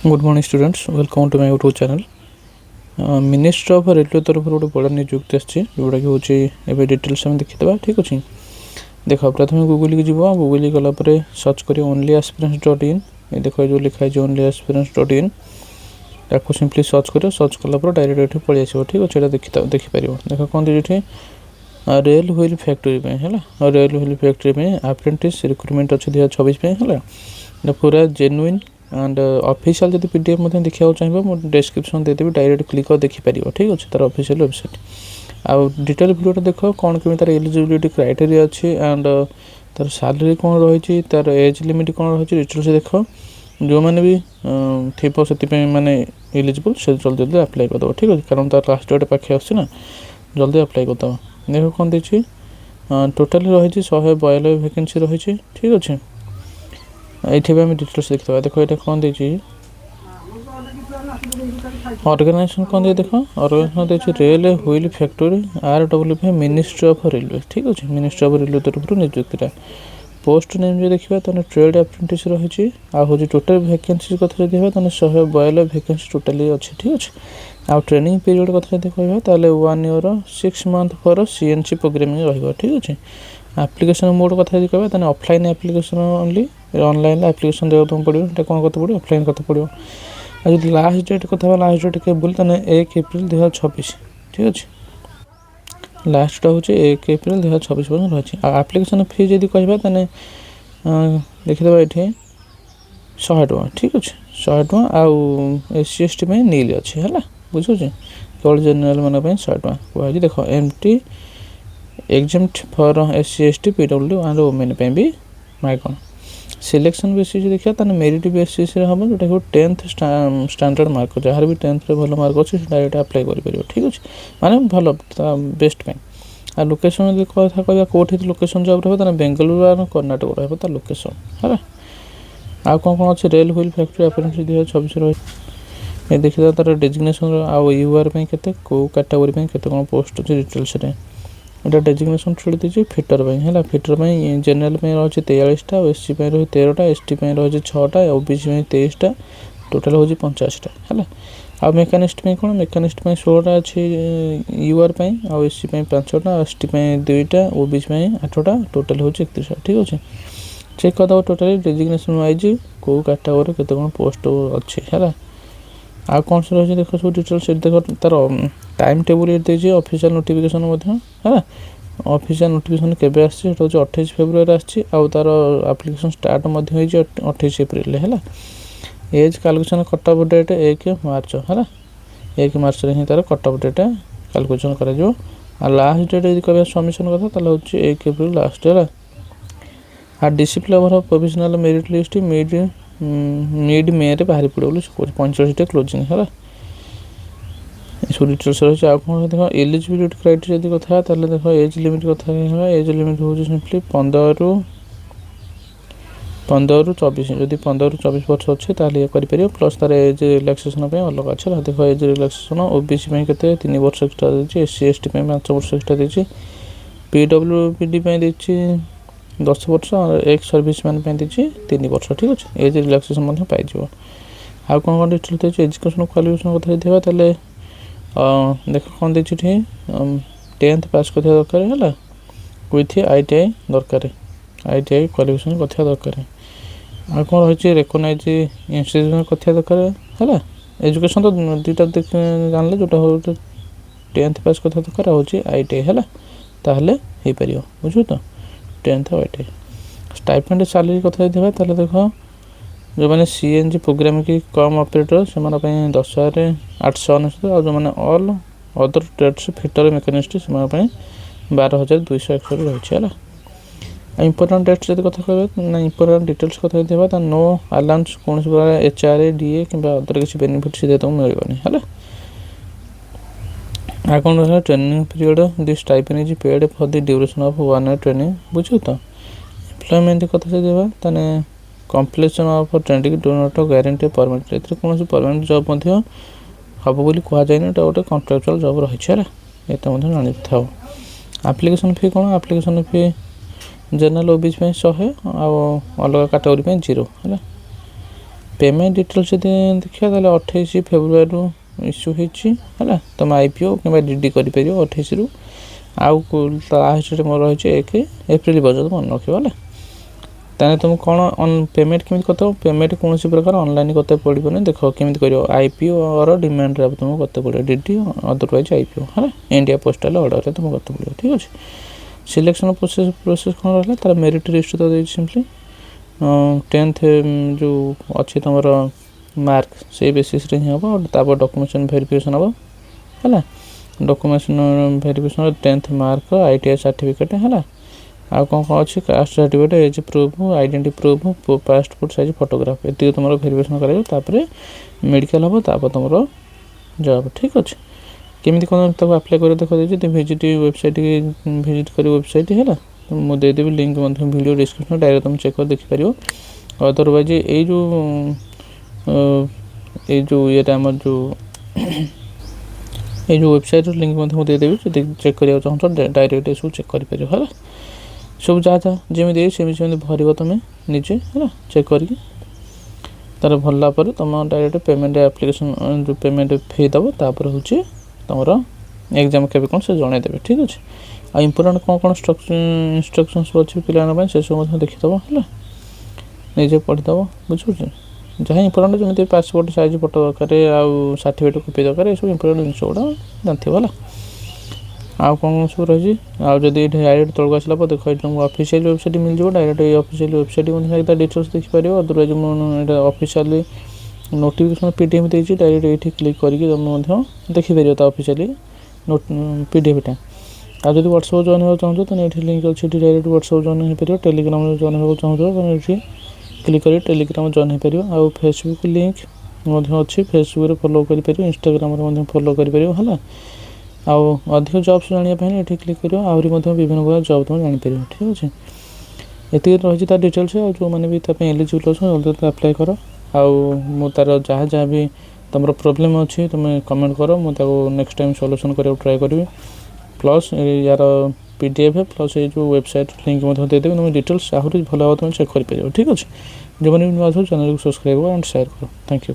Good morning students welcome to my YouTube channel. Ministry of railway तरफ गोटे बड़ा नियुक्ति आसी जोटा कि हूँ डिटेल्स आम देखीदे। ठीक अच्छे देख प्रथम गूगल की जीव गूगल गलापर सर्च कर ओनली एस्पिरेंट्स डॉट इन ये देख जो लिखाई ओनली एस्पिरेंट्स डॉट इन ताको सिंपली सर्च कर सर्च कलापर डायरेक्ट ये पलि आस। ठीक अच्छे देखिपर देख कौन ये रेल व्हील फैक्ट्री है रेल व्हील फैक्ट्री आप्रेंटिस रिक्रुटमेंट अच्छे 2026 है पूरा जेन्युइन एंड ऑफिशियल जब पीडीएफ देखा चाहिए मुझे डिस्क्रिप्शन देदेवी डायरेक्ट क्लिक कर देखिपर। ठीक अच्छे तार ऑफिशियल वेबसाइट आउ डिटेल वीडियो देख कौन केमी तार एलिजिबिलिटी क्राइटेरिया अच्छी एंड तार सैलरी कौन रही तार एज लिमिट कौन रही डिटेल्स देख जो मैंने भी थी माने एलिजिबल से जल्दी जल्दी अप्लाई करदे। ठीक अच्छे कारण तार लास्ट डेट पाखे आसना जल्दी अप्लाई करदे। देख कौन देखिए टोटाली रही 192 वैकेंसी रही। ठीक अच्छे ये आम डिटेल्स देखते देख ये कौन देखिए ऑर्गेनाइजेशन कौन दिए देख ऑर्गेनाइजेशन देखिए rail wheel factory RWF ministry of railway. ठीक अच्छे मिनिस्ट्री ऑफ रेलवे तरफ नियुक्तिटा पोस्ट नेम जो देखा तो ट्रेड अप्रेंटिस रही हूँ टोटाल वैकेंसी कथा देखा तो 192 वैकेंसी टोटाली अच्छे। ठीक अच्छे आउ ट्रेनिंग पीरियड कथा कहवा तो 1 year 6 month for CNC programming रही। ठीक अच्छे एप्लिकेशन मोड कथा कहवा तो offline application only online application देवा तुम पड़ो ये कौन करते पड़ो ऑफलाइन करते पड़ो। आज लास्ट डेट कथा लास्ट डेट के बोल 1 अप्रैल 2026। ठीक अच्छे लास्ट हूँ 1 अप्रैल 2026 पर्यटन रही। आप्लिकेसन फी जब कहवा तो देखीदे ये 100 टଙ୍କା। ठीक अच्छे 100 टଙ୍କା आउ SC ST नील अच्छे है बुझे केवल जेनेल मान 100 टଙ୍କା कहुई। देख MT exempt for SC ST PW and women भी मागण सिलेक्शन बेसिस देखा तो मेरिट बेसिस हम जोटा कि 10th स्टैंडर्ड मार्क जहाँ भी 10th भल मार्क अच्छे डायरेक्ट अप्लाई कर। ठीक अच्छे माने भल बेस्ट आ लोकेशन कथा कहवा कौटी लोकेशन जब रहा बेंगलुरु और कर्णाटक रहा तार लोकेशन है। आ कौन कौन अच्छे रेल व्हील फैक्ट्री अप्रेंटिस 2026 रही देखिए तार डेजिग्नेशन आउ UR के कौ कैटेगोरी के कौन पोस्ट अच्छे डिटेल्स एटा डेजिग्नेशन छोड़ दीजिए फिटर है फिटर जेनेल रही 43टा SC रही 13टा ST रही 6टा OBC 23टा टोटाल हूँ 85टा है। आ मेकानिस्ट कौन मेकानिस्ट 16टा अच्छी UR आउ SC 5टा ST 2टा OBC 8टा टोटाल हूँ 31टा। ठीक अच्छे चेक करदे टोटाली डेजिग्नेशन वाइज कौ कैटेगोरी के कौन पोस्ट अच्छे है। आ कौन से रही देख सब डिटेल्स देख तार टाइम टेबुल ये देखिए ऑफिशियल नोटिफिकेशन है ऑफिशियल नोटिफिकेशन केबे आसी 28 फेब्रुआरी आसी आउ तार एप्लिकेशन स्टार्ट 28 एप्रिल है। Age calculation cut off date 1 March है 1 मार्च ही तार कट ऑफ डेट कैलकुलेशन कर लास्ट डेट यदि कह सबमिशन कथा हूँ 1 एप्रिल लास्ट है। आ डिसिप्लिन ओवर provisional merit list mid May बाहरी पड़े 45टा क्लोजिंग है सब डिटेल्स रही। आ कौन देख एलिजिबिलिटी क्राइटेरिया यदि कथा देख एज लिमिट कथा एज लिमिट हूँ सिंपली 15 ରୁ 24 जदि 15 ରୁ 24 वर्ष अच्छे ये कर प्लस तार एज रिलैक्सेशन अलग अच्छे देख एज रिलैक्सेशन OBC के 3 वर्ष एक्सट्रा देती SC ST 5 वर्ष एक्सट्रा देती PWPD देती 10 वर्ष और एक्स सर्विस मैन देती 3 वर्ष। ठीक अच्छे एज रिलैक्सेशन पाई आ कौन कौन डिटेल्स देखिए एजुकेशन क्वालिफिकेशन कथा देखा देख कौन देखिए 10th पास करथिया दरकार है विथ ITI दरकार ITI क्वालिफिकेशन कथा दरकार आ कौन रही रेकग्नाइज इंस्टीट्यूशन कथा दरकार है एजुकेशन तो दुईटा जानले जोटा हो 10th पास कथा दरकार हूँ ITI है ताहले हो पार बुझे तो 10th ITI स्टाइपेंड सैलरी कथा देखा देख जो मैंने CNC प्रोग्राम की कम ऑपरेटर से 10,899 और जो मैंने ऑल अदर ट्रेड्स फिटर मेकानिस्ट से 12,261 रही है। इंपोर्टेंट डेट्स जब कथा कहना इंपोर्टेंट डिटेल्स कथा देखा नो अलाउंस कौन HRA DA कि अदर किसी बेनिफिट सीधे तुमको मिलनी है। आ कौन रहा training period this stipend is paid for the duration of 1 year training बुझे तो एम्प्लॉयमेंट कथा से देखा ताने completion of training do not guarantee permanent ए कौन परमानेंट जॉब हम बोली कहुए गोटे कॉन्ट्राक्चुअल जॉब रही है ये जानी था। एप्लिकेशन फी कौन एप्लिकेशन फी जनरल OBC 100 आउ अलग कैटेगोरी 0 है पेमेंट डिटेल्स जदि देखिए ताले 28 फेब्रुआरी इश्यू होती है तुम आईपीओ कि डीडी कर 28 रु आउ लास्ट मोर रही 1 एप्रिल पर्यटन मन रखा ताने तुम कौन पेमेंट केमी करते पेमेंट कौन प्रकार ऑनलाइन करते पड़ोनी देख केमी कर आईपीओ और डिमांड तुमको करते पड़ो डीडी अदरवाइज आईपीओ है इंडिया पोस्टाल ऑर्डर तुमको करते पड़ो ठीक अच्छे सिलेक्शन प्रोसेस कौन रहा तार मेरिट लिस्ट तो सिंपली 10th जो अच्छी तुम मार्क से बेसिस रे हम और तापर डॉक्यूमेंटेशन वेरिफिकेशन हम है documentation verification 10th mark ITI certificate है आ कौन कौन अच्छी caste certificate age proof identity proof passport size photograph ये तुम वेरिफिकेशन कर मेडिकल हम तापर तुम जॉब ठीक अच्छे केमी कौन तक अप्लाई कर देखा विजिट वेबसाइट विजिट कर वेबसाइट है मुझे देदेवी लिंक वीडियो डिस्क्रिप्शन डायरेक्ट तुम चेक कर देखिपर अदरवाइज जो ये आम जो ये जो वेबसाइट लिंक मुझे देदेवी चेक करा चाहो डायरेक्ट सब चेक कर है सब जहाँ जहाँ जमी सेमी भर तुम निजे है चेक कर तार भरला तुम डायरेक्ट पेमेंट एप्लिकेशन जो पेमेंट फी दब तापर हूँ तुम एग्जाम के कौन से जनईदेवे ठीक अच्छे आ इम्पोर्टाट कौन कौन इंस्ट्रक्शंस अच्छे पे से सब देखीदब है निजे पढ़ीदब बुझे जहाँ इम्पोर्टाट जमी पासपोर्ट साइज फोटो दरकार आउ सर्टिफिकेट कॉपी दरकार ये सब इम्पोर्टाट जिन गुड़ा जानते है आउ कौन सब रही आदि डायरेक्ट तौक आसला देख तुमको ऑफिशियल वेबसाइट मिल जाए डायरेक्ट ये ऑफिशियल वेबसाइट डिटेल्स देखिपर अदरवाइज मुझे ऑफिशियली नोटिफिकेशन पीडीएफ देती डायरेक्ट ये क्लिक करके तुम देखिपर ऑफिशियली पीडीएफटा आ जब व्हाट्सएप जॉइन होगा चाहो तो ये लिंक अच्छे डायरेक्ट व्हाट्सएप जॉइन हो पार टेलीग्राम जॉइन होगा चाहो तो ये क्लिक कर टेलीग्राम जॉइन हो पार आउ फेसबुक लिंक अच्छी फेसबुक फॉलो कर इंस्टाग्राम फॉलो कर है आउ अधिक जॉब्स जानापी ये क्लिक कर आहरी विभिन्न प्रकार जॉब तुम जापर ठीक अच्छे ये रही है डिटेल्स और जो मैंने भी एलिजिबल अच्छे जल्दी अप्लाई कर आउ तार जहाँ जहाँ भी तुम प्रॉब्लम अच्छी तुम कमेंट कर मुझे नेक्स्ट टाइम सॉल्यूशन करने ट्राई करी प्लस यार पीडीएफ प्लस ये जो वेबसाइट लिंक देदेवी तुम डिटेल्स आहरी भल भाव तुम चेक कर ठीक अच्छे जो मैंने चैनल को सब्सक्राइब एंड शेयर करो थैंक यू।